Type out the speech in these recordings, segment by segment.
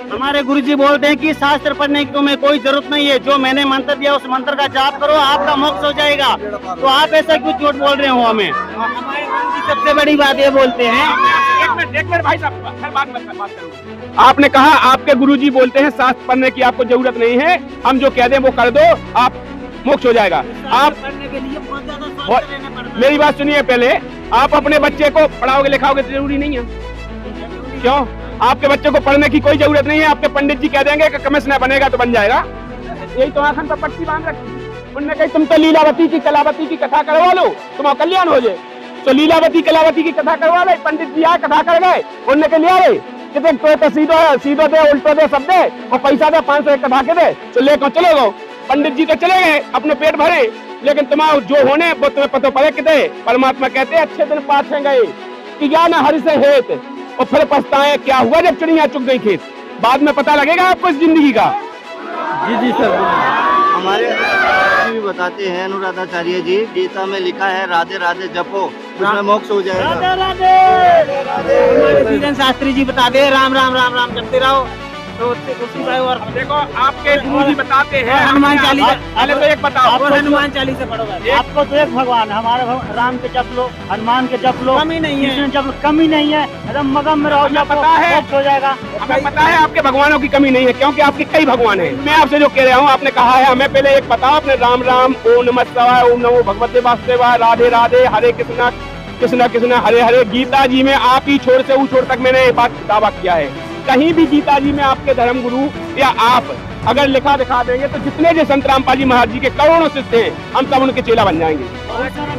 हमारे गुरुजी बोलते हैं कि शास्त्र पढ़ने की तुम्हें कोई जरूरत नहीं है, जो मैंने मंत्र दिया उस मंत्र का जाप करो, आपका मोक्ष हो जाएगा। तो आप ऐसा क्यों झूठ बोल रहे हो हमें? हमारे गुरुजी सबसे बड़ी बात ये बोलते हैं। एक मिनट भाई साहब, हर बात करूँ। आपने कहा आपके गुरुजी बोलते हैं शास्त्र पढ़ने की आपको जरूरत नहीं है, हम जो कह दें वो कर दो, आप मोक्ष हो जाएगा। आप पढ़ने के लिए बहुत ज्यादा शास्त्र लेने पड़ते हैं। मेरी बात सुनिए, पहले आप अपने बच्चे को पढ़ाओगे लिखाओगे तो जरूरी नहीं है। क्यों? आपके बच्चे को पढ़ने की कोई जरूरत नहीं है। आपके पंडित जी कह देंगे कि कमिश्नर बनेगा तो बन जाएगा। यही तो आखिर पर पट्टी बांध रखी। उनने कही तुम तो लीलावती की कलावती की कथा करवा लो, तुम्हारा कल्याण हो जाए। तो लीलावती कलावती की कथा करवा ले, पंडित जी आए कथा कर गए, उनने के लिया रे कितने तो सीधो दे उल्टो दे सब दे और पैसा दे 500 कथा के दे तो लेकर चले गो। पंडित जी तो चले गए अपने पेट भरे, लेकिन तुम्हारा जो होने वो तुम्हें पता पड़े कितने। परमात्मा कहते हैं अच्छे दिन पाछे गए कि ज्ञान हरि से हेत और फिर पछताए क्या हुआ जब चिड़िया चुग गई खेत। बाद में पता लगेगा आपको इस जिंदगी का। जी सर, हमारे भी बताते हैं अनुराधाचार्य जी, गीता में लिखा है राधे राधे जपो, उसमें मोक्ष हो जाएगा। राधे राधे। धीरेन्द्र शास्त्री जी बता दे राम राम राम राम जपते रहो तो उसी भाई। और देखो आपके गुरुजी बताते हैं हनुमान चालीसा, पहले तो एक बताओ और हनुमान चालीसा पढ़ोगे। आपको तो एक भगवान है, हमारे राम के जप लो, हनुमान के जप लो, कमी नहीं है, जप लो, कमी नहीं है, एकदम मगन में रहो, जब पता है मोक्ष हो जाएगा। हमें पता है आपके भगवानों की कमी नहीं है, क्योंकि आपके कई भगवान हैं। मैं आपसे जो कह रहा हूँ, आपने कहा है हमें पहले एक बताओ, आपने राम राम, ओम नमः शिवाय, ओम नमो भगवते वासुदेवाय, राधे राधे, हरे कृष्णा कृष्णा कृष्णा हरे हरे। गीता जी में आप ही छोर से ऊ छोर तक मैंने ये बात दावा किया है। कहीं भी गीता जी में आपके धर्म गुरु या आप अगर लिखा दिखा देंगे तो जितने जो संत रामपाल जी महाराज जी के करोड़ों शिष्य हैं, हम सब उनके चेला बन जाएंगे।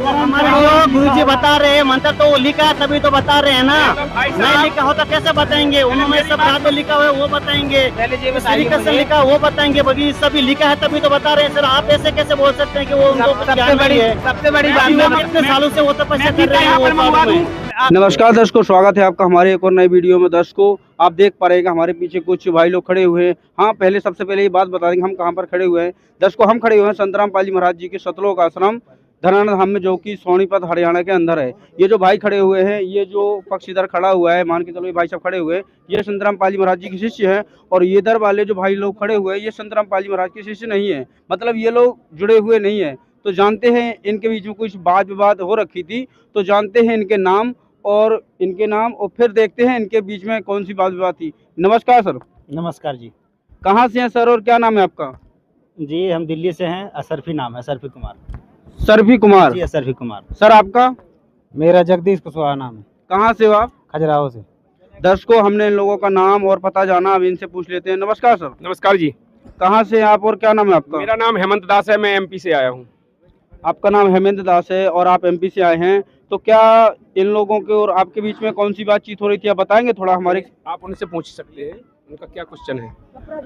हमारे गुरु जी बता रहे हैं, मंत्र तो वो लिखा है तभी तो बता रहे हैं ना। नहीं लिखा होता कैसे बताएंगे? उन्होंने सब रात में लिखा हुआ है वो बताएंगे, कैसे लिखा वो बताएंगे। बगी सभी लिखा है तभी तो बता रहे हैं। सर आप ऐसे कैसे बोल सकते हैं कि वो उनको ज्ञान नहीं है? सबसे बड़ी बात, कितने सालों से वो तपस्या कर रहे हैं। नमस्कार दर्शकों, स्वागत है आपका हमारे एक और नई वीडियो में। दर्शकों आप देख पा रहे हैं कि हमारे पीछे कुछ भाई लोग खड़े हुए हैं। हाँ, पहले सबसे पहले ये बात बता देंगे हम कहाँ पर खड़े हुए हैं। दर्शकों हम खड़े हुए हैं संत रामपाल जी महाराज जी के सतलोक आश्रम धनाना धाम में, जो कि सोनीपत हरियाणा के अंदर है। ये जो भाई खड़े हुए हैं, ये जो पक्ष इधर खड़ा हुआ है, मान के चलो ये भाई सब खड़े हुए हैं, ये संत रामपाल जी महाराज जी के शिष्य हैं। और ये इधर वाले जो भाई लोग खड़े हुए हैं, ये संत रामपाल जी महाराज के शिष्य नहीं है, मतलब ये लोग जुड़े हुए नहीं है। तो जानते हैं इनके बीच में कुछ वाद विवाद हो रखी थी, तो जानते हैं इनके नाम और फिर देखते हैं इनके बीच में कौन सी वाद विवाद थी। नमस्कार सर। नमस्कार जी। कहाँ से हैं सर और क्या नाम है आपका? जी हम दिल्ली से हैं, असरफी नाम है, असरफी कुमार। सरफी कुमार जी असरफी कुमार। सर आपका? मेरा जगदीश कुशवाहा नाम है। कहाँ से हो आप? खजुराहो से। दर्शकों हमने इन लोगों का नाम और पता जाना, अब इनसे पूछ लेते हैं। नमस्कार सर। नमस्कार जी। कहाँ से हैं आप और क्या नाम है आपका? मेरा नाम हेमंत दास है, मैं एमपी से आया हूँ। आपका नाम हेमंत दास है और आप एमपी से आए हैं, तो क्या इन लोगों के और आपके बीच में कौन सी बातचीत हो रही थी, आप बताएंगे थोड़ा हमारे? आप उनसे पूछ सकते हैं, उनका क्या क्वेश्चन है।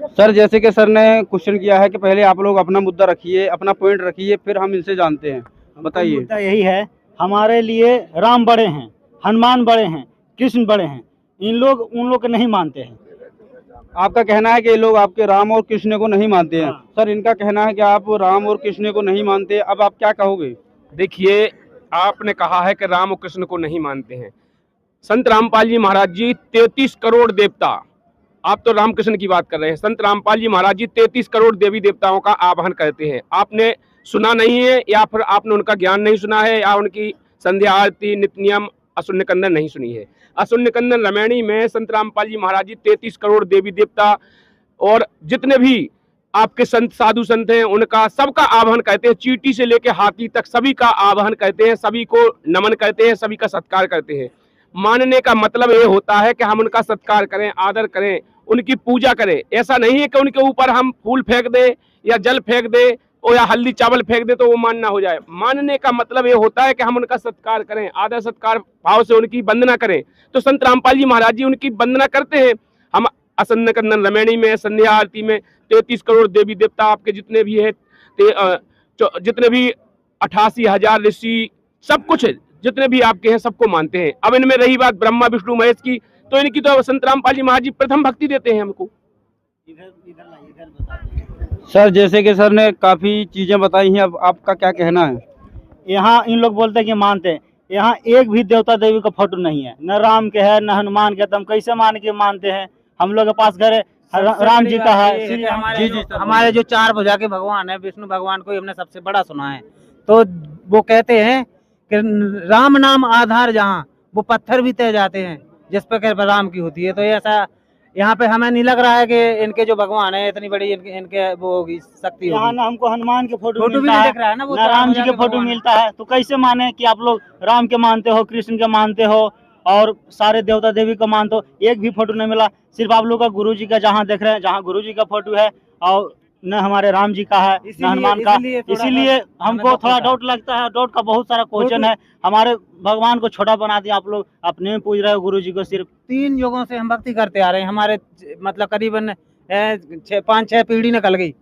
सर जैसे कि सर ने क्वेश्चन किया है कि पहले आप लोग अपना मुद्दा रखिए, अपना पॉइंट रखिए, फिर हम इनसे जानते हैं। बताइए। मुद्दा यही है, हमारे लिए राम बड़े हैं, हनुमान बड़े हैं, कृष्ण बड़े हैं, इन लोग उन लोग को नहीं मानते हैं। आपका कहना है कि ये लोग आपके राम और कृष्ण को नहीं मानते हैं। हाँ। सर इनका कहना है कि आप राम और कृष्ण को नहीं मानते, अब आप क्या कहोगे? देखिए, आपने कहा है कि राम और कृष्ण को नहीं मानते हैं। संत रामपाल जी महाराज जी 33 करोड़ देवता, आप तो रामकृष्ण की बात कर रहे हैं, संत रामपाल जी महाराज जी 33 करोड़ देवी देवताओं का आवाहन करते हैं। आपने सुना नहीं है, या फिर आपने उनका ज्ञान नहीं सुना है, या उनकी संध्या आरती नित्य नियम अशून्य कंदन नहीं सुनी है। अशून्य कंदन रमैणी में संत रामपाल जी महाराज जी 33 करोड़ देवी देवता और जितने भी आपके संत साधु संत हैं उनका सबका आवाहन करते हैं, चींटी से लेकर हाथी तक सभी का आवाहन करते हैं, सभी को नमन करते हैं, सभी का सत्कार करते हैं। मानने का मतलब ये होता है कि हम उनका सत्कार करें, आदर करें, उनकी पूजा करें। ऐसा नहीं है कि उनके ऊपर हम फूल फेंक दे या जल फेंक दे और या हल्दी चावल फेंक दे तो वो मानना हो जाए। मानने का मतलब ये होता है कि हम उनका सत्कार करें, आदर सत्कार भाव से उनकी वंदना करें। तो संत रामपाल जी महाराज जी उनकी वंदना करते हैं। हम अशून्य कंदन रमैणी में, संध्या आरती में 33 करोड़ देवी देवता आपके जितने भी है, जितने भी 88,000 ऋषि, सब कुछ जितने भी आपके हैं सबको मानते हैं। अब इनमें रही बात ब्रह्मा विष्णु महेश की, तो इनकी तो संत रामपाल जी महाराज जी प्रथम भक्ति देते हैं हमको। सर जैसे कि सर ने काफ़ी चीज़ें बताई हैं, अब आपका क्या कहना है? यहाँ इन लोग बोलते हैं कि मानते हैं, यहाँ एक भी देवता देवी का फोटो नहीं है, न राम के है न हनुमान के, तो हम कैसे मान के मानते हैं? हम लोग के पास घर है, राम जी का है। ये कि हमारे जी, सर। हमारे जो 4 भुजा के भगवान है, विष्णु भगवान को ही हमने सबसे बड़ा सुना है। तो वो कहते हैं कि राम नाम आधार जहाँ, वो पत्थर भी तय जाते हैं जिस पर कृपा राम की होती है। तो ये ऐसा यहाँ पे हमें नहीं लग रहा है कि इनके जो भगवान है इतनी बड़ी इनके वो होगी, शक्ति यहाँ होगी। ना हमको हनुमान के फोटो फोटो भी मिलता नहीं है, दिख रहा है ना, वो ना 4 राम भुजा जी के फोटो भगवान है। मिलता है। तो कैसे माने कि आप लोग राम के मानते हो, कृष्ण के मानते हो और सारे देवता देवी को मानते हो? एक भी फोटो नहीं मिला। सिर्फ आप लोग का गुरु जी का जहाँ देख रहे हैं, जहाँ गुरु जी का फोटो है, और न हमारे राम जी का है, न हनुमान का। इसीलिए हमको थोड़ा डाउट लगता है। डाउट का बहुत सारा क्वेश्चन है। हमारे भगवान को छोटा बना दिया आप लोग, अपने में पूज रहे हो गुरु जी को सिर्फ। 3 युगों से हम भक्ति करते आ रहे हैं। हमारे मतलब करीबन 5-6 पीढ़ी निकल गई,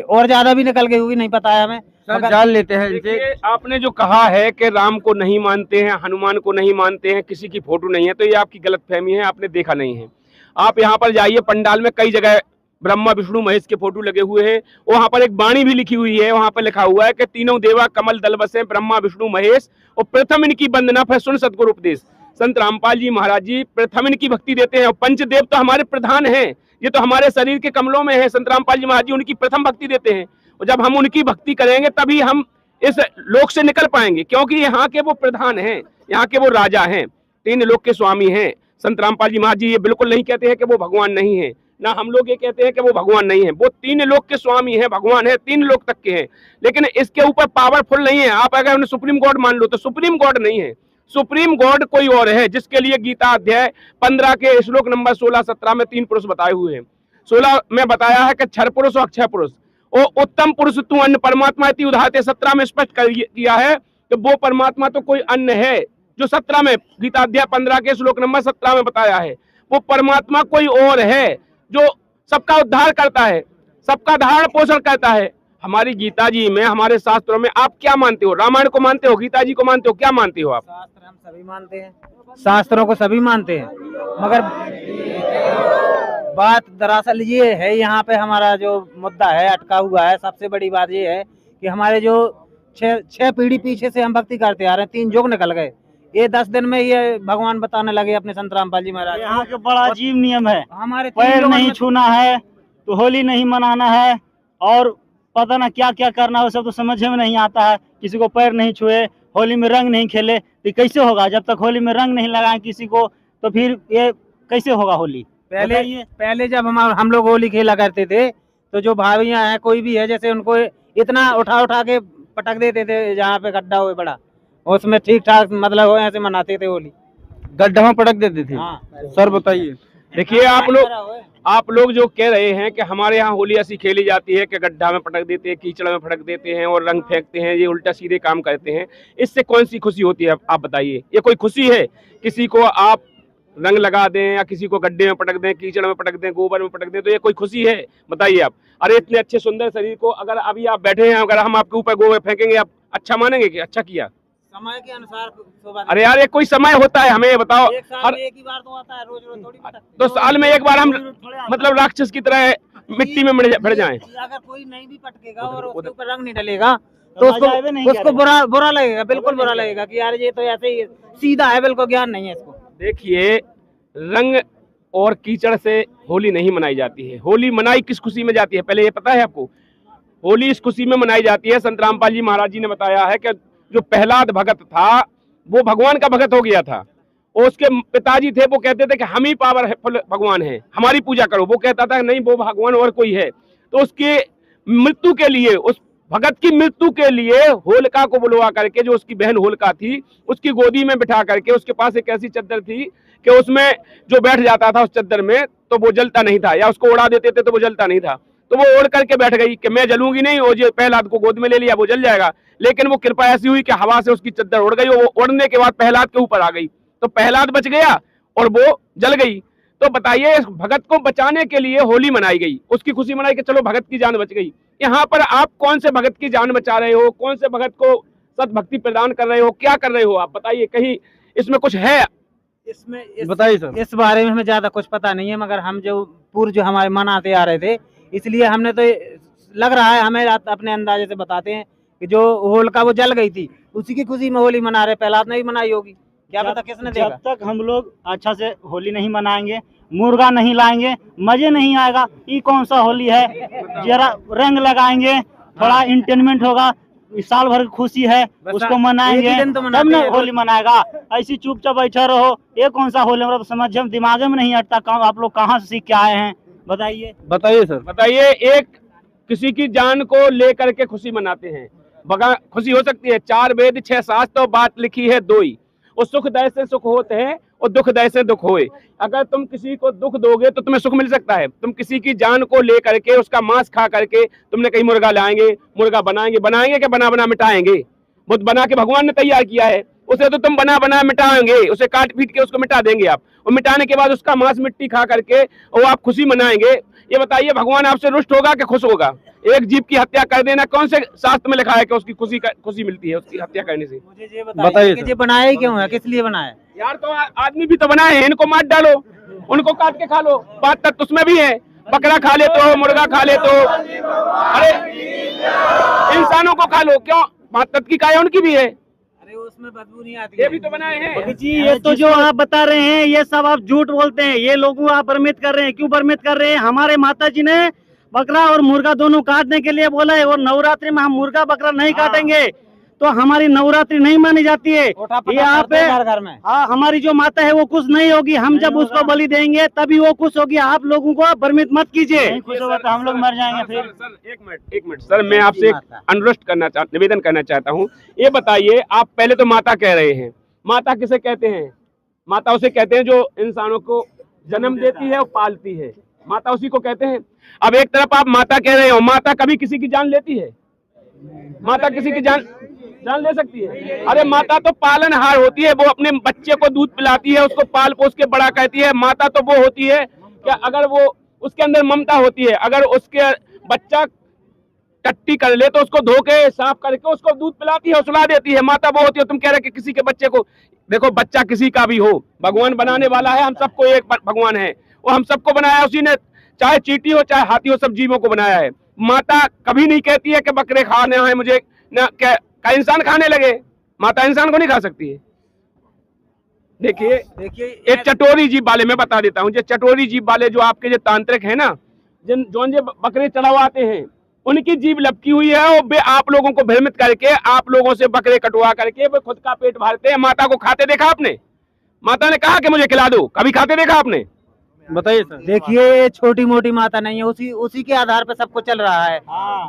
और ज्यादा भी निकल गई होगी, नहीं पता है हमें। सर जान लेते हैं इनसे। देखिए, आपने जो कहा है कि राम को नहीं मानते हैं, हनुमान को नहीं मानते हैं, किसी की फोटो नहीं है, तो ये आपकी गलतफहमी है, आपने देखा नहीं है। आप यहाँ पर जाइए, पंडाल में कई जगह ब्रह्मा विष्णु महेश के फोटो लगे हुए हैं। वहां पर एक वाणी भी लिखी हुई है, वहां पर लिखा हुआ है कि तीनों देवा कमल दल बसे, ब्रह्मा विष्णु महेश, और प्रथम इनकी वंदना है सुन सतगुरु उपदेश। संत रामपाल जी महाराज जी प्रथम इनकी भक्ति देते हैं। और पंचदेव तो हमारे प्रधान हैं, ये तो हमारे शरीर के कमलों में है। संत रामपाल जी महाराज जी उनकी प्रथम भक्ति देते हैं, और जब हम उनकी भक्ति करेंगे तभी हम इस लोक से निकल पाएंगे, क्योंकि यहाँ के वो प्रधान हैं, यहाँ के वो राजा हैं, 3 लोक के स्वामी हैं। संत रामपाल जी महाराज जी ये बिल्कुल नहीं कहते हैं कि वो भगवान नहीं है, ना हम लोग ये कहते हैं कि वो भगवान नहीं है। वो 3 लोक के स्वामी हैं, भगवान है, 3 लोक तक के हैं, लेकिन इसके ऊपर पावरफुल नहीं है। आप अगर उन्हें सुप्रीम गॉड मान लो, तो सुप्रीम गॉड नहीं है। सुप्रीम गॉड कोई और है, जिसके लिए गीता अध्याय 15 के श्लोक नंबर 16-17 में 3 पुरुष बताए हुए हैं। 16 में बताया है कि क्षर पुरुष और अक्षय पुरुष, और उत्तम पुरुष तू अन्य परमात्मा इति उदाहरते 17 में स्पष्ट कर किया है कि वो परमात्मा तो कोई अन्य है, जो 17 में गीता अध्याय 15 के श्लोक नंबर 17 में बताया है। वो परमात्मा कोई और है जो सबका उद्धार करता है, सबका धारण पोषण करता है। हमारी गीता जी में, हमारे शास्त्रों में आप क्या मानते हो? रामायण को मानते हो, गीता जी को मानते हो, क्या मानते हो आप? शास्त्र हम सभी मानते हैं, शास्त्रों को सभी मानते हैं, मगर बात दरअसल ये है, यहाँ पे हमारा जो मुद्दा है अटका हुआ है। सबसे बड़ी बात ये है कि हमारे जो 6 पीढ़ी पीछे से हम भक्ति करते आ रहे हैं, 3 युग निकल गए, ये 10 दिन में ये भगवान बताने लगे अपने संत रामपाल जी महाराज। यहाँ के बड़ा अजीब नियम है, हमारे पैर नहीं छूना है, तो होली नहीं मनाना है, और पता ना क्या क्या करना है, सब तो समझ में नहीं आता है। किसी को पैर नहीं छुए, होली में रंग नहीं खेले, तो कैसे होगा? जब तक होली में रंग नहीं लगाए किसी को, तो फिर ये कैसे होगा होली? पहले जब हम लोग होली खेला करते थे, तो जो भाभियां हैं, कोई भी है, जैसे उनको इतना उठा उठा के पटक देते थे, जहाँ पे गड्ढा हो बड़ा, उसमें ठीक ठाक मतलब ऐसे मनाते थे होली। गड्ढा में पटक देते थे। हाँ। सर बताइए। देखिए, आप लोग जो कह रहे हैं कि हमारे यहाँ होली ऐसी खेली जाती है कि गड्ढा में पटक देते हैं, कीचड़ में पटक देते हैं और रंग फेंकते हैं, ये उल्टा सीधे काम करते हैं, इससे कौन सी खुशी होती है? आप बताइए, ये कोई खुशी है? किसी को आप रंग लगा दें या किसी को गड्ढे में पटक दें, कीचड़ में पटक दें, गोबर में पटक दें, तो ये कोई खुशी है? बताइए आप। अरे इतने अच्छे सुंदर शरीर को अगर अभी आप बैठे हैं, अगर हम आपके ऊपर गोबर फेंकेंगे, आप अच्छा मानेंगे कि अच्छा किया? समय के अनुसार। अरे यार, ये कोई समय होता है? हमें ये बताओ। एक साल में एक ही बार तो आता है, रोज रोज थोड़ी पटकते। तो साल में एक बार हम मतलब राक्षस की तरह मिट्टी में मिट जाएं? अगर कोई नहीं भी पटकेगा और उसके ऊपर रंग नहीं डलेगा, तो उसको बुरा लगेगा, बिल्कुल बुरा लगेगा कि यार ये तो ऐसे ही सीधा है, बिल्कुल ज्ञान नहीं है इसको। देखिए, रंग और कीचड़ से होली नहीं मनाई जाती है। होली मनाई किस खुशी में जाती है, पहले ये पता है आपको? होली इस खुशी में मनाई जाती है, संत रामपाल जी महाराज जी ने बताया है कि जो प्रहलाद भगत था, वो भगवान का भगत हो गया था, और उसके पिताजी थे, वो कहते थे कि हम ही पावरफुल भगवान हैं, हमारी पूजा करो। वो कहता था नहीं, वो भगवान और कोई है। तो उसके मृत्यु के लिए, उस भगत की मृत्यु के लिए होलिका को बुलवा करके, जो उसकी बहन होलिका थी, उसकी गोदी में बिठा करके, उसके पास एक ऐसी चद्दर थी कि उसमें जो बैठ जाता था उस चद्दर में, तो वो जलता नहीं था, या उसको उड़ा देते थे तो वो जलता नहीं था। तो वो ओढ़ करके बैठ गई कि मैं जलूंगी नहीं, और जो प्रहलाद को गोद में ले लिया, वो जल जाएगा। लेकिन वो कृपा ऐसी हुई कि हवा से उसकी चद्दर उड़ गई, और वो उड़ने के बाद प्रहलाद के ऊपर आ गई, तो प्रहलाद बच गया और वो जल गई। तो बताइए, इस भगत को बचाने के लिए होली मनाई गई, उसकी खुशी मनाई कि चलो भगत की जान बच गई। यहाँ पर आप कौन से भगत की जान बचा रहे हो? कौन से भगत को सद्भक्ति प्रदान कर रहे हो? क्या कर रहे हो आप? बताइए, कहीं इसमें कुछ है? बताइए सर। इस बारे में हमें ज्यादा कुछ पता नहीं है, मगर हम जो पूर्व जो हमारे मनाते आ रहे थे, इसलिए हमने तो लग रहा है, हमें अपने अंदाजे से बताते हैं कि जो होलिका वो जल गई थी, उसी की खुशी में होली मना रहे। प्रहलाद ने भी मनाई होगी, क्या पता किसने देखा। जब तक हम लोग अच्छा से होली नहीं मनाएंगे, मुर्गा नहीं लाएंगे, मजे नहीं आएगा। ये कौन सा होली है? जरा रंग लगाएंगे, थोड़ा इंटरटेनमेंट होगा, इस साल भर की खुशी है, उसको मनाएंगे, एक ही दिन तो तब मनाते ना हैं। होली मनाएगा। ऐसी चुपचाप बैठा रहो, ये कौन सा होली? मतलब समझ दिमाग में नहीं हटता। आप लोग कहाँ से सीख के आए हैं बताइए। बताइए सर। बताइए, एक किसी की जान को लेकर के खुशी मनाते हैं। बगा खुशी हो सकती है, 4 वेद 6 शास्त्र तो बात लिखी है 2 ही। और सुख दय से सुख होते हैं और दुख दय से दुख होए। अगर तुम किसी को दुख दोगे तो तुम्हें सुख मिल सकता है। तुम किसी की जान को लेकर के उसका मांस खा करके तुमने कहीं मुर्गा लाएंगे, मुर्गा बनाएंगे कि बना मिटाएंगे? वो बना के भगवान ने तैयार किया है, उसे तो तुम बना मिटाएंगे, उसे काट पीट के उसको मिटा देंगे आप, और मिटाने के बाद उसका मांस मिट्टी खा करके और आप खुशी मनाएंगे। ये बताइए, भगवान आपसे रुष्ट होगा कि खुश होगा? एक जीव की हत्या कर देना कौन से शास्त्र में लिखा है कि उसकी खुशी मिलती है उसकी हत्या करने से? मुझे ये बताइए बताइए सर। कि ये बनाया ही क्यों है, किस लिए बनाया है? यार तो आदमी भी तो बनाए हैं, इनको मार डालो, उनको काट के खा लो, बात तक उसमें भी है। बकरा खा ले तो, मुर्गा खा ले तो, अरे इंसानों को खा लो, क्यों? बात तक की काय उनकी भी है, अरे उसमें बदबू नहीं आती ये है। भी तो बनाए हैं। जी ये तो जो आप बता रहे हैं ये सब आप झूठ बोलते हैं। ये लोगों को आप भ्रमित कर रहे हैं। क्यों भ्रमित कर रहे हैं? हमारे माता जी ने बकरा और मुर्गा दोनों काटने के लिए बोला है, और नवरात्रि में हम मुर्गा बकरा नहीं काटेंगे तो हमारी नवरात्रि नहीं मानी जाती है। ये आप घर में हाँ, हमारी जो माता है वो खुश नहीं होगी। हम जब उसको बलि देंगे तभी वो खुश होगी। आप लोगों को भ्रमित मत कीजिए। खुश होगा तो हम लोग मर जाएंगे फिर। सर एक मिनट सर, मैं आपसे निवेदन करना चाहता हूँ। ये बताइए, आप पहले तो माता कह रहे हैं, माता किसे कहते हैं? माता उसे कहते हैं जो इंसानों को जन्म देती है और पालती है, माता उसी को कहते हैं। अब एक तरफ आप माता कह रहे हो, माता कभी किसी की जान लेती है? माता किसी की जान ले सकती है? अरे माता तो पालनहार होती है, वो अपने बच्चे को दूध पिलाती है, उसको पाल पोस के बड़ा करती है। माता तो वो होती है कि अगर वो उसके अंदर ममता होती है, अगर उसके बच्चा टट्टी कर ले तो उसको धो के साफ करके उसको दूध पिलाती है, सुला देती है। माता वो होती है। तुम कह रहे कि किसी के बच्चे को, देखो बच्चा किसी का भी हो, भगवान बनाने वाला है, हम सबको एक भगवान है, वो हम सबको बनाया उसी ने, चाहे चींटी हो चाहे हाथी हो, सब जीवों को बनाया है। माता कभी नहीं कहती है कि बकरे खाने हैं मुझे, ना क्या इंसान खाने लगे। माता इंसान को नहीं खा सकती है। देखिए एक चटोरी जीव वाले, मैं बता देता हूँ, जो चटोरी जीव वाले जो आपके जो तांत्रिक है ना, जो बकरे चढ़वाते हैं, उनकी जीभ लपकी हुई है, और वे आप लोगों को भ्रमित करके आप लोगों से बकरे कटवा करके वे खुद का पेट भरते हैं। माता को खाते देखा आपने? माता ने कहा कि मुझे खिला दो, कभी खाते देखा आपने? बताइए सर। देखिए, छोटी मोटी माता नहीं है, उसी के आधार पे सब कुछ चल रहा है।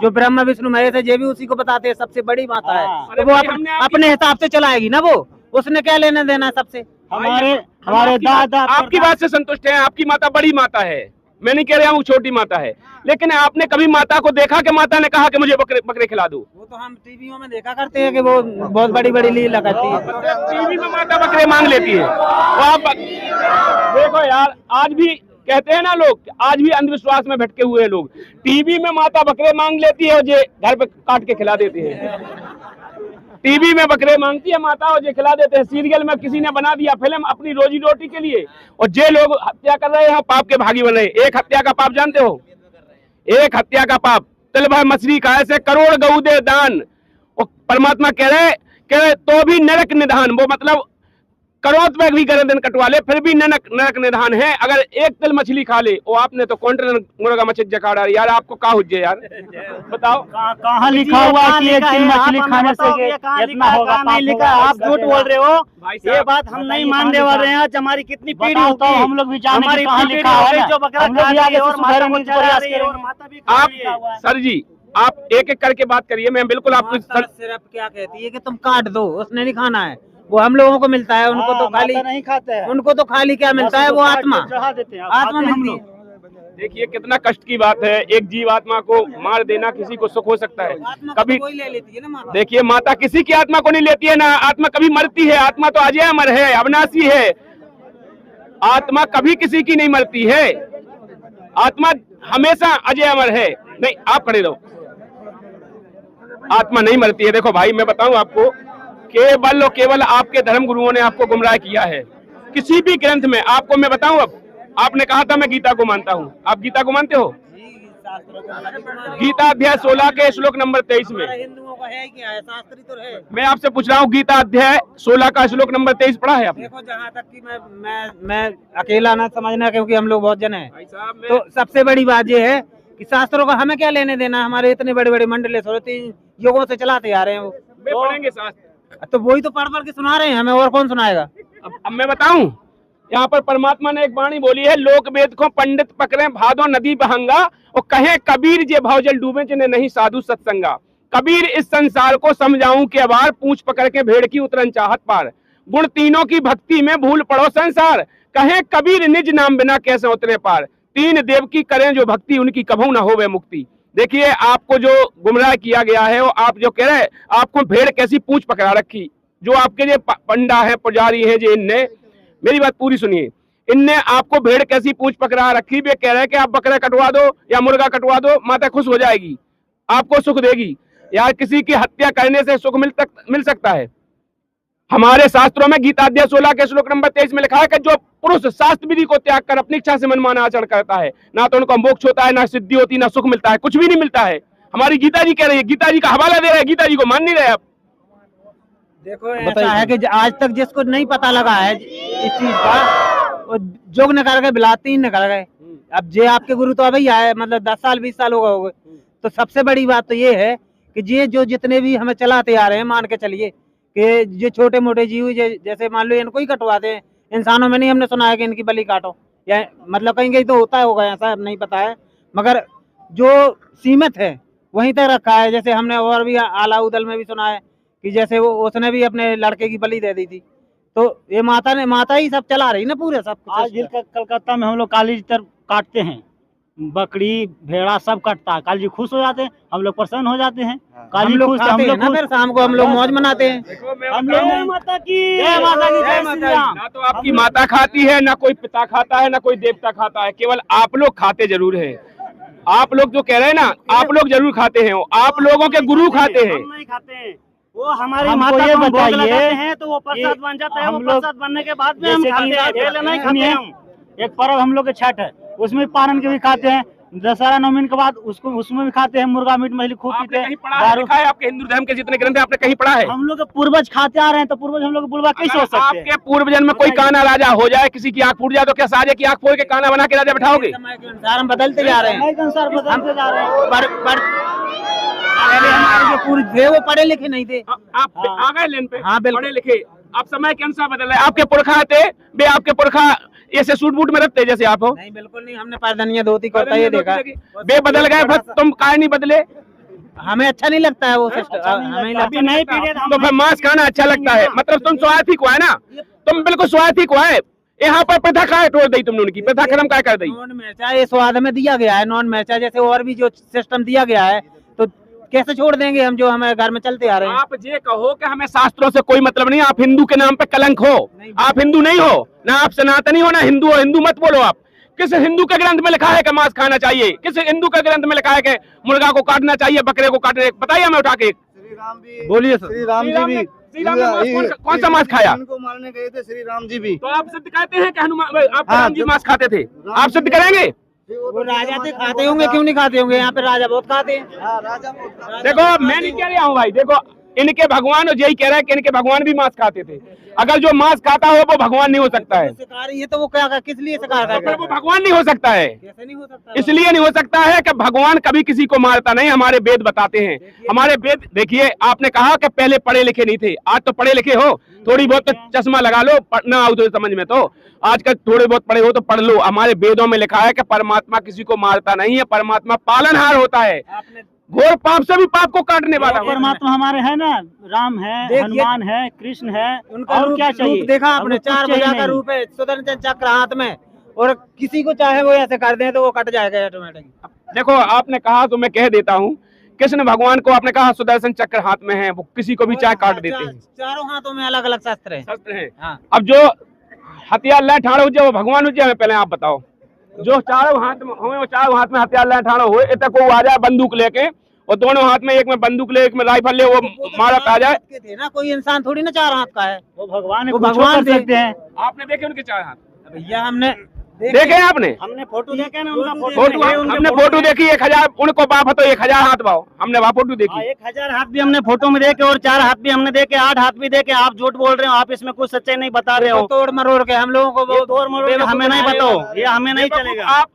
जो ब्रह्मा विष्णु महेश है, ये भी उसी को बताते हैं सबसे बड़ी माता है। तो वो अपने हिसाब से चलाएगी ना, वो उसने क्या लेना देना है सबसे। हमारे दादा आपकी बात से संतुष्ट है, आपकी माता बड़ी माता है, मैं नहीं कह रहा हूँ छोटी माता है, लेकिन आपने कभी माता को देखा कि माता ने कहा कि मुझे बकरे खिला दो? वो तो हम टीवियों में देखा करते हैं कि वो बहुत बड़ी बड़ी लीला करती है। टीवी में माता बकरे मांग लेती है। तो आप देखो यार, आज भी कहते हैं ना लोग, आज भी अंधविश्वास में भटके हुए हैं लोग। टीवी में माता बकरे मांग लेती है और जे घर पे काट के खिला देते हैं। टीवी में बकरे मांगती है माता और जे खिला देते हैं। सीरियल में किसी ने बना दिया फिल्म अपनी रोजी रोटी के लिए, और जे लोग हत्या कर रहे हैं पाप के भागी बन रहे हैं। एक हत्या का पाप जानते हो? एक हत्या का पाप तिल भर मछली का, ऐसे करोड़ गऊ दे दान। और परमात्मा कह रहे तो भी नरक निधान, वो मतलब करोड़ पे भी गर्दन कटवा ले फिर भी नरक निधान है। अगर एक तिल मछली खा ले, वो आपने तो क्विंटल मुर्गा मछली जकाड़ा। यार आपको क्या हुज्जे यार, बताओ कहाँ लिखा हुआ है कि एक दिन मछली खाने से इतना होगा? नहीं लिखा, आप झूठ बोल रहे हो। ये बात हम नहीं मानने वाले हैं। आज हमारी कितनी पीढ़ी होगी, हम लोग भी जाने हमारी कहाँ लिखा है जो बकरा खा रही और माता को चढ़ा रही है और माता भी खा रही है। आप सर जी, आप एक एक करके बात करिए, मैं बिल्कुल आपको सिर्फ क्या कहती है कि तुम काट दो, उसने नहीं खाना है, वो हम लोगों को मिलता है। उनको तो खाली नहीं खाते हैं, उनको तो खाली क्या मिलता है, वो आत्मा चढ़ा देते हैं, आत्मा मिलती है। देखिए कितना कष्ट की बात है, एक जीव आत्मा को मार देना। किसी को सुख हो सकता है, कभी कोई ले लेती है ना माता। देखिए माता किसी की आत्मा को नहीं लेती है ना, आत्मा कभी मरती है। आत्मा तो अजय अमर है, अविनाशी है। आत्मा कभी किसी की नहीं मरती है, आत्मा हमेशा अजय अमर है। नहीं, आप खड़े रहो, आत्मा नहीं मरती है। देखो भाई, मैं बताऊं आपको, केवल और केवल आपके धर्म गुरुओं ने आपको गुमराह किया है। किसी भी ग्रंथ में आपको मैं बताऊं, अब आपने कहा था मैं गीता को मानता हूं, आप गीता को मानते हो? गीता अध्याय 16 के श्लोक नंबर 23 में। हिंदुओं का है क्या है, शास्त्री तो है। मैं आपसे पूछ रहा हूँ, गीता अध्याय 16 का श्लोक नंबर 23 पढ़ा है आपने? देखो, जहाँ तक कि मैं अकेला ना समझना, क्योंकि हम लोग बहुत जन हैं। तो सबसे बड़ी बात ये है कि शास्त्रों का हमें क्या लेने देना, हमारे इतने बड़े बड़े मंडले 3 युगों से चलाते आ रहे हैं वो। पढ़ेंगे शास्त्र, तो वही तो पढ़ के सुना रहे हैं हमें, और कौन सुनाएगा? अब मैं बताऊं, यहाँ पर परमात्मा ने एक वाणी बोली है, लोक वेद को पंडित पकड़े भादो नदी बहंगा, और कहे कबीर जे भवजल डूबे जिन्हें नहीं साधु सत्संगा। कबीर इस संसार को समझाऊं के अबार, पूछ पकड़ के भेड़ की उतरन चाहत पार। गुण तीनों की भक्ति में भूल पड़ो संसार, कहे कबीर निज नाम बिना कैसे उतरे पार। 3 देव की करें जो भक्ति, उनकी कभू न होवे मुक्ति। देखिए, आपको जो गुमराह किया गया है, वो आप जो कह रहे हैं, आपको भेड़ कैसी पूछ पकड़ा रखी। जो आपके जो पंडा है, पुजारी है, जो इनने, मेरी बात पूरी सुनिए, इनने आपको भेड़ कैसी पूछ पकड़ा रखी। वे कह रहे हैं कि आप बकरा कटवा दो या मुर्गा कटवा दो, माता खुश हो जाएगी, आपको सुख देगी। यार, किसी की हत्या करने से सुख मिल सकता है? हमारे शास्त्रों में गीता अध्याय 16 के श्लोक नंबर 23 में लिखा है कि जो पुरुष शास्त्र विधि को त्याग कर अपनी इच्छा से मनमाना आचरण करता है, ना तो उनको मोक्ष होता है, ना सिद्धि होती, ना सुख मिलता है, कुछ भी नहीं मिलता है। हमारी गीता जी कह रही है, गीता जी का हवाला दे रहे हैं, गीता जी को मान नहीं रहे आप। देखो, ऐसा है कि आज तक जिसको नहीं पता लगा है इस चीज का, वो जोग न कर गए, बिलाती न कर गए। अब जे आपके गुरु तो अभी आए, मतलब 10 साल 20 साल हो गए। तो सबसे बड़ी बात तो ये है कि ये जो जितने भी हमें चलाते आ रहे हैं, मान के चलिए कि जो छोटे मोटे जीव जैसे मान लो इनको ही कटवाते हैं, इंसानों में नहीं हमने सुना है कि इनकी बलि काटो, या मतलब कहीं कहीं तो होता होगा, ऐसा नहीं पता है, मगर जो सीमित है वहीं तक रखा है। जैसे हमने और भी आला उदल में भी सुना है कि जैसे वो उसने भी अपने लड़के की बलि दे दी थी। तो ये माता ही सब चला रही ना पूरे सब कुछ। आज कलकत्ता में हम लोग काली तर काटते हैं, बकरी भेड़ा सब कटता है, काली जी खुश हो जाते हैं, हम लोग प्रसन्न हो जाते हैं। काली हम लोग खुश, खाते हम हैं लोग ना, फिर शाम को हम लोग मौज मनाते हैं। हम लोग जय माता की, जय माता की, जय श्री राम। ना तो आपकी माता खाती है, ना कोई पिता खाता है, ना कोई देवता खाता है, केवल आप लोग खाते जरूर है। आप लोग जो कह रहे हैं ना, आप लोग जरूर खाते हैं, आप लोगों के गुरु खाते हैं। हम नहीं खाते हैं, वो हमारी माता को हम भोग लगाते हैं तो वो प्रसाद बन जाता है। वो प्रसाद बनने के बाद में हम खाते हैं, पहले नहीं खाते हैं हम। एक पर्व हम लोग के छठ है, उसमें पारण के भी खाते हैं। दशहरा नवमी के बाद उसमें भी खाते हैं, मुर्गा मीट मछली खूब पीते हैं। दारू खाए, आपके हिंदू धर्म के जितने ग्रंथ हैं आपने कहीं पढ़ा है? हम लोग के पूर्वज खाते आ रहे हैं, तो पूर्वज हम लोग बुलवा कैसे हो सकते हैं? आपके पूर्व जन्म में कोई काना राजा हो जाए, किसी की आंख फूट जाए, तो क्या साजे की आंख फोड़ के काना बना के राजा बैठाओगे? समय के अनुसार हम बदलते जा रहे हैं, समय के अनुसार बदलते जा रहे हैं। पहले हमारे जो पूर्वज थे वो पढ़े लिखे नहीं थे। आप आ गए लेन पे, हाँ, बिल्कुल। पढ़े लिखे, आप समय के अनुसार बदल रहे। आपके पुरखा थे, वे आपके पुरखा ऐसे सूट बूट में रखते जैसे आप हो? नहीं, बिल्कुल नहीं, हमने पैदनिया धोती कुर्ता ये देखा। वे बदल गए, फिर तुम काहे नहीं बदले? हमें अच्छा नहीं लगता है वो सिस्टम, हमें अभी नहीं पी रहे तो फिर मांस खाना अच्छा लगता है, मतलब तुम स्वार्थी को है ना, तुम बिल्कुल स्वार्थी को है। यहाँ पर प्रथा काय तोड़ दी तुमने, उनकी प्रथा खत्म काय कर दी? नॉन मिर्चा ये स्वाद में दिया गया है, नॉन मिर्चा जैसे और भी जो सिस्टम दिया गया है, तो कैसे छोड़ देंगे हम जो हमारे घर में चलते आ रहे हैं। आप ये कहो कि हमें शास्त्रों से कोई मतलब नहीं, आप हिंदू के नाम पे कलंक हो। आप हिंदू नहीं हो ना, आप सनातनी हो ना हिंदू हो। हिंदू मत बोलो आप। किस हिंदू के ग्रंथ में लिखा है कि मांस खाना चाहिए? किस हिंदू के ग्रंथ में लिखा है कि मुर्गा को काटना चाहिए, बकरे को काटना? बताइए हमें उठा के। बोलिए सर। श्री राम जी भी कौन सा मांस खाया? उनको मारने गए थे श्री राम जी भी। तो आप सिद्ध कहते हैं कि हनुमान आप राम जी मांस खाते थे, आप सिद्ध करेंगे? वो राजा थे, खाते होंगे, क्यों नहीं खाते होंगे? यहाँ पे राजा बहुत खाते हैं। राजा देखो, मैं नहीं कह रहा हूँ भाई, देखो इनके भगवान यही कह रहा है कि इनके भगवान भी मांस खाते थे। अगर जो मांस खाता हो वो भगवान नहीं हो सकता है। शिकारी है तो वो क्या किस लिए शिकार करता है? वो भगवान नहीं हो सकता है। कैसे नहीं हो सकता? इसलिए नहीं हो सकता है कि भगवान कभी किसी को मारता नहीं, हमारे वेद बताते हैं। हमारे वेद देखिए, आपने कहा कि पहले पढ़े लिखे नहीं थे, आज तो पढ़े लिखे हो, थोड़ी बहुत तो चश्मा लगा लो, पढ़ना आओ तो समझ में, तो आजकल थोड़े बहुत पढ़े हो तो पढ़ लो। हमारे वेदों में लिखा है कि परमात्मा किसी को मारता नहीं है, परमात्मा पालनहार होता है, घोर पाप से भी पाप को काटने वाला। परमात्मा हमारे है ना, राम है, हनुमान है, कृष्ण है, उनका और क्या चाहिए? रूप देखा आपने, 4 भुजा का रूप है, सुदर्शन चक्र हाथ में, और किसी को चाहे वो ऐसे कर दें तो वो कट जाएगा ऑटोमेटिक। देखो, आपने कहा तो मैं कह देता हूँ, कृष्ण भगवान को आपने कहा सुदर्शन चक्र हाथ में है, वो किसी को भी चाहे काट देते हैं। चारों हाथों में अलग अलग शस्त्र है। शस्त्र है। हाँ। अब जो हथियार लाए ठाड़ो हो वो भगवान हो जाए, पहले आप बताओ। जो चारों हाथ में हमें, वो चारों हाथ में हथियार लाए ठाड़ो हुए, इतना को आ जाए बंदूक लेके, और दोनों हाथ में, एक में बंदूक ले, एक में राइफल ले, वो मारत आ जाए। थे ना, कोई इंसान थोड़ी ना 4 हाथ का है। वो भगवान वो भगवान कर सकते हैं। आपने देखे उनके 4 हाथ? भैया हमने देखे आपने? हमने फोटो देखे ना, उनका फोटो हमने फोटो देखी 1000 उनको बाप तो 1000 हाथ बाओ, हमने वहाँ फोटो देखी। 1000 हाथ भी हमने फोटो में देखे और 4 हाथ भी हमने देखे, 8 हाथ भी देखे। आप झूठ बोल रहे हो, आप इसमें कुछ सच्चाई नहीं बता रहे हो। तोड़ मरोड़ के हम लोगों को ये तोड़ मरोड़ के हमें नहीं बताओ, ये हमें नहीं चलेगा। आप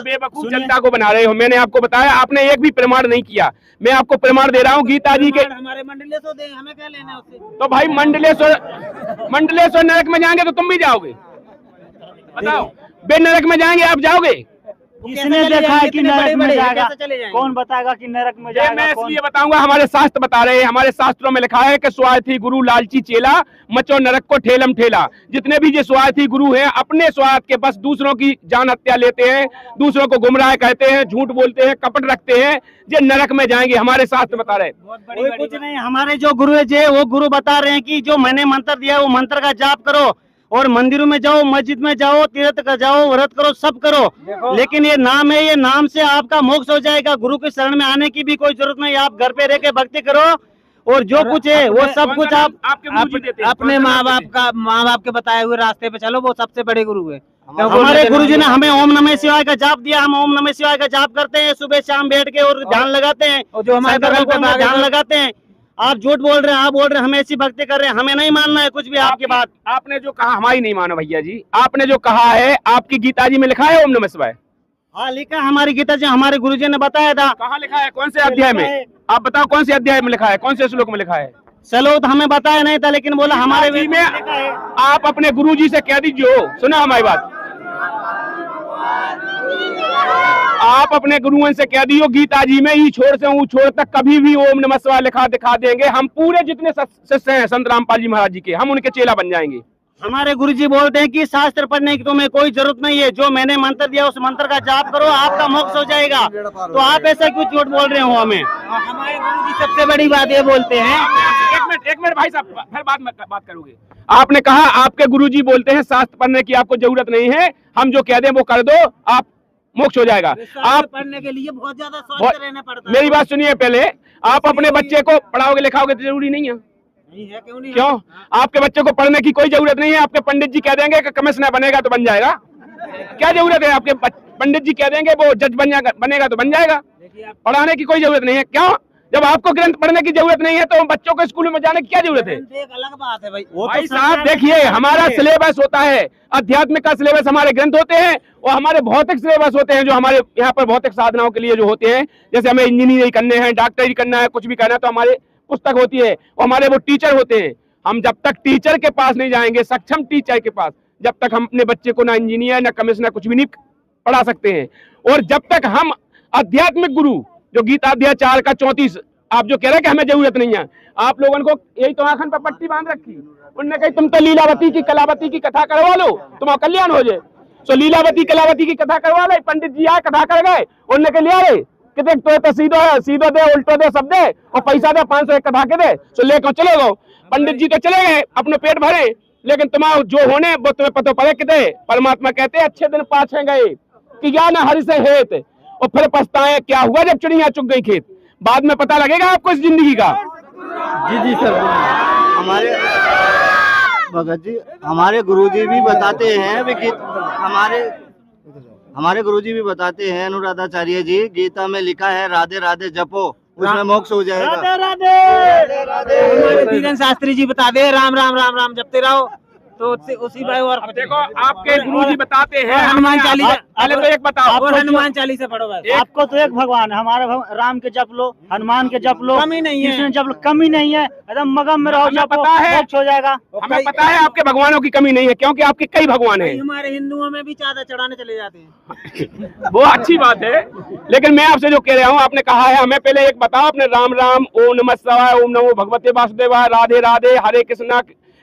बेवकूफ जनता को बना रहे हो। मैंने आपको बताया, आपने एक भी प्रमाण नहीं किया। मैं आपको प्रमाण दे रहा हूँ गीता जी के। हमारे मंडलेश्वर दे, हमें क्या लेना उससे? तो भाई मंडलेश्वर नरक में जाएंगे तो तुम भी जाओगे? बताओ, बे नरक में जाएंगे आप जाओगे? किसने देखा है कि नरक में जाएगा? कौन बताएगा कि नरक में जाएगा? मैं इसलिए बताऊंगा, हमारे शास्त्र बता रहे हैं। हमारे शास्त्रों में लिखा है कि स्वार्थी गुरु लालची चेला, मचो नरक को ठेलम ठेला। जितने भी ये स्वार्थी गुरु हैं, अपने स्वार्थ के बस दूसरों की जान हत्या लेते हैं, दूसरों को गुमराह कहते हैं, झूठ बोलते हैं, कपट रखते हैं, ये नरक में जाएंगे। हमारे शास्त्र बता रहे हैं। कोई कुछ नहीं, हमारे जो गुरु है वो गुरु बता रहे हैं कि जो मैंने मंत्र दिया वो मंत्र का जाप करो और मंदिरों में जाओ, मस्जिद में जाओ, तीर्थ का जाओ, व्रत करो, सब करो। लेकिन ये नाम है, ये नाम से आपका मोक्ष हो जाएगा। गुरु के शरण में आने की भी कोई जरूरत नहीं। आप घर पे रह के भक्ति करो और जो कुछ है वो सब कुछ आप अपने माँ बाप के बताए हुए रास्ते पे चलो, वो सबसे बड़े गुरु है। हमारे गुरुजी ने हमें ओम नमः शिवाय का जाप दिया, हम ओम नमः शिवाय का जाप करते हैं सुबह शाम बैठ के और ध्यान लगाते हैं। और जो हमारे ध्यान लगाते हैं। आप झूठ बोल रहे हैं, आप बोल रहे हैं हम ऐसी भक्ति कर रहे हैं, हमें नहीं मानना है कुछ भी आपकी बात। आपने जो कहा हमारी नहीं मानो भैया जी। आपने जो कहा है, आपकी गीता जी में लिखा है ओम नमः शिवाय? हाँ लिखा, हमारी गीता जी हमारे गुरुजी ने बताया था। कहाँ लिखा है? कौन से अध्याय में? आप बताओ कौन से अध्याय में लिखा है, कौन से श्लोक में लिखा है? चलो तो हमें बताया नहीं था, लेकिन बोला हमारे जी में। आप अपने गुरुजी से कह दीजिए, सुना हमारी बात, आप अपने गुरुओं से कह दियो गीता जी में ई छोर से ऊ छोर तक कभी भी ओम नमः शिवाय लिखा दिखा देंगे। हम पूरे जितने शिष्य हैं संत रामपाल जी महाराज जी के, हम उनके चेला बन जाएंगे। हमारे गुरुजी बोलते हैं कि शास्त्र पढ़ने की तुम्हें कोई जरूरत नहीं है, जो मैंने मंत्र दिया उस मंत्र का जाप करो, आपका मोक्ष हो जाएगा। तो आप ऐसा क्यों झूठ बोल रहे हो हमें? हमारे गुरुजी सबसे बड़ी बात ये बोलते हैं। एक मिनट भाई साहब, फिर बात करोगे। आपने कहा आपके गुरुजी बोलते हैं शास्त्र पढ़ने की आपको जरूरत नहीं है, हम जो कह दें वो कर दो, आप मोक्ष हो जाएगा। आप पढ़ने के लिए बहुत ज्यादा स्वस्थ रहना पड़ता है। मेरी बात सुनिए पहले, आप अपने बच्चे को पढ़ाओगे लिखाओगे तो जरूरी नहीं है? नहीं है, क्यों नहीं? क्यों? आपके बच्चे को पढ़ने की कोई जरूरत नहीं है। आपके पंडित जी कह देंगे कि कमिश्नर बनेगा तो बन जाएगा, क्या जरूरत है? आपके पंडित जी कह देंगे वो जज बनेगा तो बन जाएगा। पढ़ाने की कोई जरूरत नहीं है। क्यों? जब आपको ग्रंथ पढ़ने की जरूरत नहीं है तो बच्चों को स्कूल में जाने की क्या जरूरत है? एक अलग बात है भाई। भाई साहब देखिए, हमारा सिलेबस होता है, अध्यात्मिक का सिलेबस हमारे ग्रंथ होते हैं और हमारे भौतिक सिलेबस होते हैं जो हमारे यहाँ पर भौतिक साधनाओं के लिए जो होते हैं। जैसे हमें इंजीनियरिंग करने हैं, डॉक्टरी करना है, कुछ भी करना है तो हमारे पुस्तक होती है और हमारे वो टीचर होते हैं। हम जब तक टीचर के पास नहीं जाएंगे, सक्षम टीचर के पास, जब तक हम अपने बच्चे को ना इंजीनियर ना कमिश्नर कुछ भी नहीं पढ़ा सकते हैं। और जब तक हम आध्यात्मिक गुरु जो गीता अध्याय 4 का 34, आप जो कह रहे हैं कि हमें जरूरत नहीं है, आप लोगों को यही तो आंखन पर पट्टी बांध रखी। उन्होंने कही तुम तो लीलावती की कलावती की कथा करवा लो, तुम्हारा कल्याण हो जाए। तो लीलावती कलावती की कथा करवा ले, पंडित जी आए कथा कर गए, उन्होंने कह लिया रे कितने तो सीधो है, सीधो दे उल्टो दे सब दे और पैसा दे 500 एक कथा के दे, तो लेकर चले गो। पंडित जी तो चले गए अपने पेट भरे, लेकिन तुम्हारा जो होने वो तुम्हें पता पड़े कितने। परमात्मा कहते अच्छे दिन पाछे गए कि या न हरि से हेत और फिर पछताए क्या हुआ जब चिड़िया चुग गई खेत। बाद में पता लगेगा आपको इस जिंदगी का। जी सर। हमारे भगत जी, हमारे गुरुजी भी बताते हैं हमारे गुरुजी भी बताते हैं, अनुराधाचार्य जी, गीता में लिखा है राधे राधे जपो, उसमें मोक्ष हो जाएगा। राधे राधे। हमारे धीरेन्द्र शास्त्री जी बता दे राम राम राम राम जपते रहो, तो उसी भाई। और देखो आपके गुरुजी बताते हैं हनुमान चालीसा, पहले तो एक बताओ, और हनुमान चालीसा पढ़ो भाई। आपको तो एक भगवान है, हमारे राम के जप लो, हनुमान के जप लो, कमी नहीं है, कृष्ण जप लो, कमी नहीं है, एकदम मगन में रहो, हमें जपो, पता है, मोक्ष हो जाएगा। हमें पता है आपके भगवानों की कमी नहीं है, क्योंकि आपके कई भगवान हैं। हमारे हिंदुओं में भी चादर चढ़ाने चले जाते हैं। वो अच्छी बात है, लेकिन मैं आपसे जो कह रहा हूँ, आपने कहा है हमें पहले एक बताओ, आपने राम राम, ओम नमः शिवाय, ओम नमो भगवते वासुदेवाय, राधे राधे, हरे कृष्णा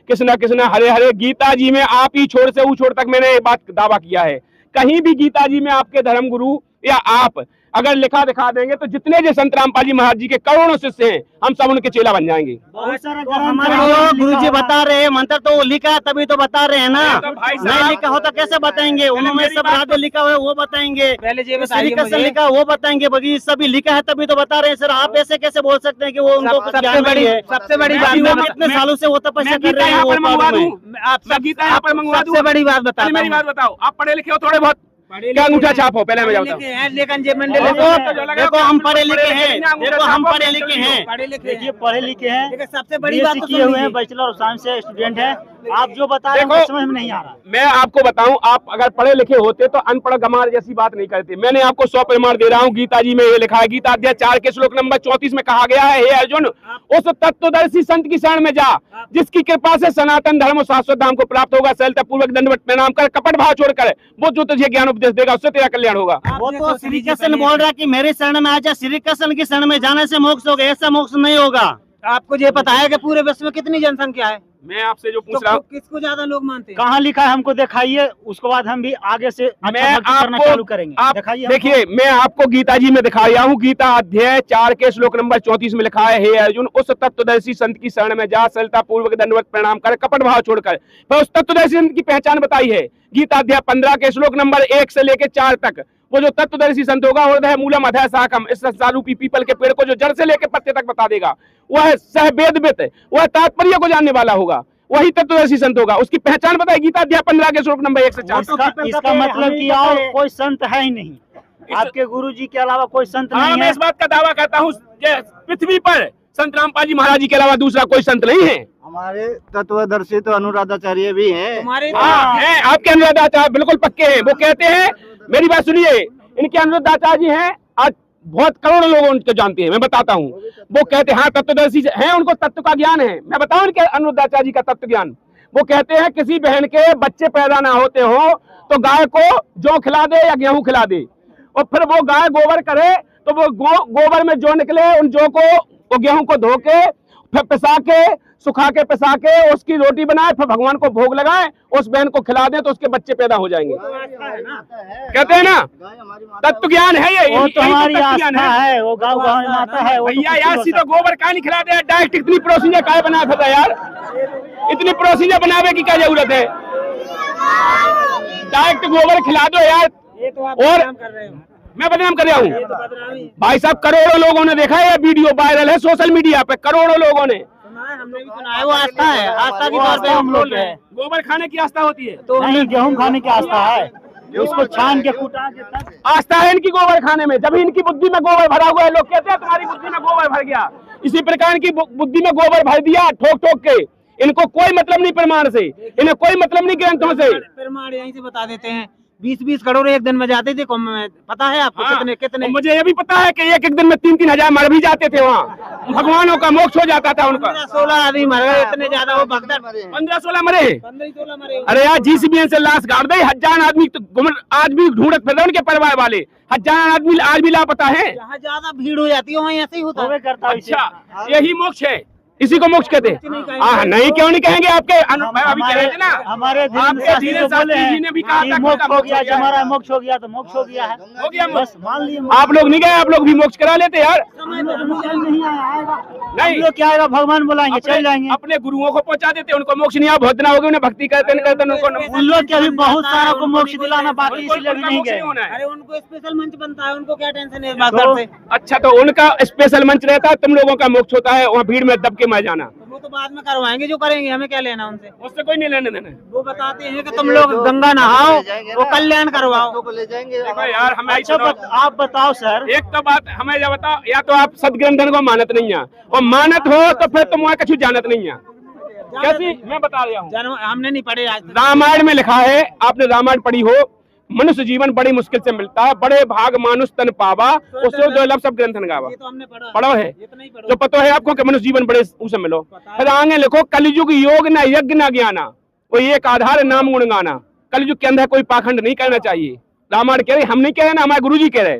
कृष्णा कृष्णा हरे हरे। गीता जी में आप ही छोर से ऊ छोर तक मैंने ये बात दावा किया है। कहीं भी गीता जी में आपके धर्म गुरु या आप अगर लिखा दिखा देंगे तो जितने जो संत रामपाल जी महाराज जी के करोड़ों शिष्य हैं हम सब उनके चेला बन जाएंगे। हमारे जो गुरु जी बता रहे हैं मंत्र तो वो लिखा है तभी तो बता रहे हैं ना, नहीं लिखा हो तो कैसे बताएंगे? उन्होंने सब राधे लिखा हुआ है वो बताएंगे, पहले ये बताइए श्री कृष्ण मुझे। लिखा है वो बताएंगे, बगी सभी लिखा है तभी तो बता रहे हैं सर। आप ऐसे कैसे बोल सकते हैं कि वो उनको कुछ ज्ञान नहीं है? सबसे बड़ी बात अभी वो मैं कितने सालों से वो तपस्या कर रहे हैं वो मंगवा पहाड़ों में। दूं, आप गीता यहाँ पर मंगवा दूं। सबसे बड़ी बात पहले बताता मेरी हूँ। बात बताओ, आप पढ़े लिखे हो थोड़े बहुत, क्या अंगूठा छाप हो? पहले मैं बताता हूँ। लेकिन जे मंडल देखो हम पढ़े लिखे हैं, देखो हम पढ़े लिखे हैं, पढ़े लिखे देखिए पढ़े लिखे हैं, लेकिन सबसे बड़ी बात तो किए हुए हैं, बैचलर ऑफ साइंस से स्टूडेंट है। आप जो बता रहे हैं देखो, वो समझ में नहीं आ रहा। मैं आपको बताऊं, आप अगर पढ़े लिखे होते तो अनपढ़ गमार जैसी बात नहीं करते। मैंने आपको 100 प्रमाण दे रहा हूं, गीता जी में ये लिखा है, गीता अध्याय 4 के श्लोक नंबर 34 में कहा गया है, हे अर्जुन उस तत्वदर्शी संत की शरण में जा जिसकी कृपा से सनातन धर्म और शाश्वत धाम को प्राप्त होगा। सरलता पूर्वक दंडवत प्रणाम कर, कपट भाव छोड़कर वो जो तुझे ज्ञान उपदेश देगा उससे तेरा कल्याण होगा। वो तो श्री कृष्ण बोल रहा है कि मेरे शरण में आ जा, श्री कृष्ण की शरण में जाने से मोक्ष होगा, ऐसा मोक्ष नहीं होगा। आपको ये पता है कि पूरे विश्व में कितनी जनसंख्या है? मैं आपसे जो तो पूछ रहा हूँ, किसको ज्यादा लोग मानते हैं? कहाँ लिखा है हमको दिखाइए, उसके बाद हम भी आगे से अच्छा मैं भक्ति करना चालू करेंगे। आप दिखाइए हमको। देखिए, मैं आपको गीता जी में दिखाया हूँ, गीता अध्याय 4 के श्लोक नंबर 34 में लिखा है, हे अर्जुन उस तत्वदर्शी संत की शरण में जा, सरलता पूर्वक दंडवत प्रणाम कर, कपट भाव छोड़कर। पर उस तत्वदर्शी संत की पहचान बताई है गीता अध्याय 15 के श्लोक नंबर 1 से लेकर 4 तक। वो जो तत्वदर्शी संत होगा, हृदय मूलम अधः शाखम, इस संसार रूपी पीपल के पेड़ को जो जड़ से लेकर पत्ते तक बता देगा, वह सह वेदवित, वह तात्पर्य को जानने वाला होगा, वही तत्वदर्शी संत होगा। उसकी पहचान बताई गीता अध्याय 15 के श्लोक नंबर 1 से 4 इसका मतलब कि और कोई संत है ही नहीं, आपके गुरु जी के अलावा कोई संत हाँ, नहीं मैं है। इस बात का दावा करता हूँ कि पृथ्वी पर संत रामपाल जी महाराज जी के अलावा दूसरा कोई संत नहीं है। हमारे तत्वदर्शी तो अनुराधाचार्य भी हैं। तुम्हारे हाँ है, आपके अनुराधाचार्य बिल्कुल पक्के हैं। वो कहते हैं, मेरी बात सुनिए, इनके अनुराधाचार्य जी हैं, आज बहुत करोड़ों लोग उनको जानते हैं। मैं बताता हूँ, वो कहते हैं हाँ तत्वदर्शी हैं, उनको तत्व का ज्ञान है। मैं बताऊं इनके अनुराधाचार्य जी का तत्व ज्ञान। वो कहते हैं किसी बहन के बच्चे पैदा ना होते हो तो गाय को जौ खिला दे या गेहूं खिला दे, और फिर वो गाय गोबर करे तो वो गोबर में जो निकले उन जौ को, वो गेहूं को धो के फिर पिसा के, सुखा के पिसा के उसकी रोटी बनाए, फिर भगवान को भोग लगाए, उस बहन को खिला दे तो उसके बच्चे पैदा हो जाएंगे। कहते हैं ना तत्व ज्ञान है ये, वो तो यही हमारी तत्व ज्ञान आस्था है। है, वो गाँव गाँव में माता है। वो तो भैया कुछ यार भी सीधा हो सकता गोबर का नहीं खिला दे, डायरेक्ट इतनी प्रोसीजर काय बना था यार, इतनी प्रोसीजर बनावे की क्या जरूरत है? डायरेक्ट गोबर खिला दो यार। ये तो आप और बदनाम कर रहे हो। मैं बदनाम कर रहा हूँ ये तो बदनामी भाई साहब, करोड़ों लोगों ने देखा है, ये वीडियो वायरल है सोशल मीडिया पे, करोड़ों लोगों ने। सुना है, हमने भी सुना है, है। वो आस्था है, आस्था की वो तौर पे आस्था हम हम बोल लोग रहे है। हैं। गोबर खाने की आस्था होती है, है। नहीं, गेहूं खाने की आस्था है, उसको छान के कुटा के तब आस्था है इनकी गोबर खाने में। जब इनकी बुद्धि में गोबर भरा हुआ है, लोग कहते हैं तुम्हारी बुद्धि में गोबर भर गया, इसी प्रकार इनकी बुद्धि में गोबर भर दिया ठोक ठोक के। इनको कोई मतलब नहीं प्रमाण से, इन्हें कोई मतलब नहीं ग्रंथों से। प्रमाण यहीं से बता देते हैं। 20-20 करोड़ एक दिन में जाते थे कुंभ में, पता है आपको? हाँ, कितने और मुझे ये भी पता है कि एक दिन में 3-3 हजार मर भी जाते थे, वहाँ भगवानों का मोक्ष हो जाता था उनका। 15-16 आदमी मर गए, इतने ज्यादा वो भगदड़ 15-16 मरे। 15-16 मरे। अरे यार जीसीबीएन से लाश गाड़ दे, हजार आदमी तो आज भी ढूंढत फिर रहे उनके परिवार वाले, हजार आदमी आज भी लापता है। जहाँ ज्यादा भीड़ हो जाती है वहीं ऐसे ही होता है। करता है। अच्छा, यही मोक्ष है, इसी को मोक्ष कहते हैं। हाँ नहीं, क्यों नहीं कहेंगे? आपके अभी कह रहे थे ना, हमारे आपके धीरेन्द्र शास्त्री जी ने भी कहा था मोक्ष हो गया, हमारा मोक्ष हो गया तो मोक्ष हो गया है, हो गया बस मान लिए। आप लोग नहीं गए, आप लोग भी मोक्ष करा लेते यार। नहीं आएगा, नहीं, लोग क्या आएगा, भगवान बुलाएंगे चल जाएंगे। अपने गुरुओं को पहुंचा देते, उनको मोक्ष नहीं, बहुत दिन हो गए उन्हें भक्ति करते करते उनको उन लोग के अभी बहुत सारा को मोक्ष दिलाना बाकी, इसलिए अभी नहीं गए। होना है। अरे उनको स्पेशल मंच बनता है, उनको क्या टेंशन है इस बात से? अच्छा, तो उनका स्पेशल मंच रहता है, तुम लोगों का मोक्ष होता है वहाँ भीड़ में दब के मर जाना। तो वो तो बाद में करवाएंगे, जो करेंगे हमें क्या लेना उनसे? उससे कोई नहीं लेने देना। वो बताते हैं कि तुम लोग गंगा नहाओ, वो कल्याण करवाओ। को ले जाएंगे। देखो यार, हमें अच्छा आप बताओ सर, एक तो बात हमें ये बताओ, या तो आप सदग्रंथन को मानत नहीं है, और मानत हो तो फिर तुम वहाँ कछु जानत नहीं है। कैसी? मैं बता रहा हूँ, जन्म हमने नहीं पढ़े आज तक। रामायण में लिखा है, आपने रामायण पढ़ी हो, मनुष्य जीवन बड़ी मुश्किल से मिलता है, बड़े भाग मानुष तन पावा, उससे दुर्लभ सब ग्रंथन गावा। ये तो हमने पढ़ा पढ़ो है, ये तो नहीं पढ़ो। जो पता है आपको कि मनुष्य जीवन बड़े उसे मिलो। फिर आगे लिखो, कलयुग योग न यज्ञ न ज्ञाना, कोई एक आधार नाम गुण गाना। कलयुग के अंदर कोई पाखंड नहीं करना चाहिए। रामायण कह रहे, हम नहीं कह रहे ना, हमारे गुरु जी कह रहे,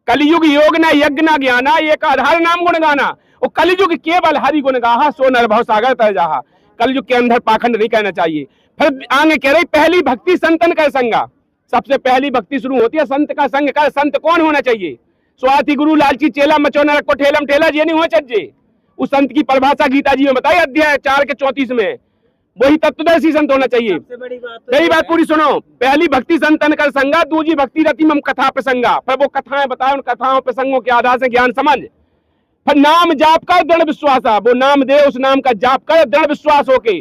कलयुग योग न यज्ञ न ज्ञाना, एक आधार नाम गुण गाना। और कलयुग केवल हरि गुण गाहा, सो नर भव सागर तर जाहा। कलयुग के अंदर पाखंड नहीं करना चाहिए। फिर आगे कह रहे, पहली भक्ति संतन कर संगा, सबसे पहली भक्ति शुरू होती है संत का संग का। संत कौन होना चाहिए? स्वाति गुरु लालची चेला मचोना रखो ठेलम ठेला, ये नहीं हो चाहिए। उस संत की परिभाषा गीता जी में बताई अध्याय 4 के 34 में। वही तत्वदर्शी संत होना चाहिए। मेरी बात पूरी सुनो। पहली भक्ति संतन कर संगा, दूसरी भक्ति रति मम कथा प्रसंगा। फिर वो कथाएं बताए, उन कथाओं प्रसंगों के आधार से ज्ञान समझ। फिर नाम जाप का दृढ़ विश्वास, वो नाम दे, उस नाम का जाप कर दृढ़ विश्वास होके।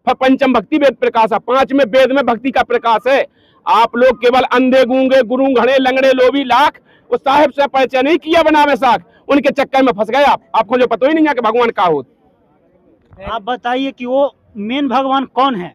फिर पंचम भक्ति वेद प्रकाश, 5 में वेद में भक्ति का प्रकाश है। आप लोग केवल अंधे गूंगे गुरु घड़े लंगड़े लोभी लाख, उस साहिब से परिचय नहीं किया बनावे साख, उनके चक्कर में फंस गए आप। आपको जो पता ही नहीं है कि भगवान का हो। आप बताइए कि वो मेन भगवान कौन है?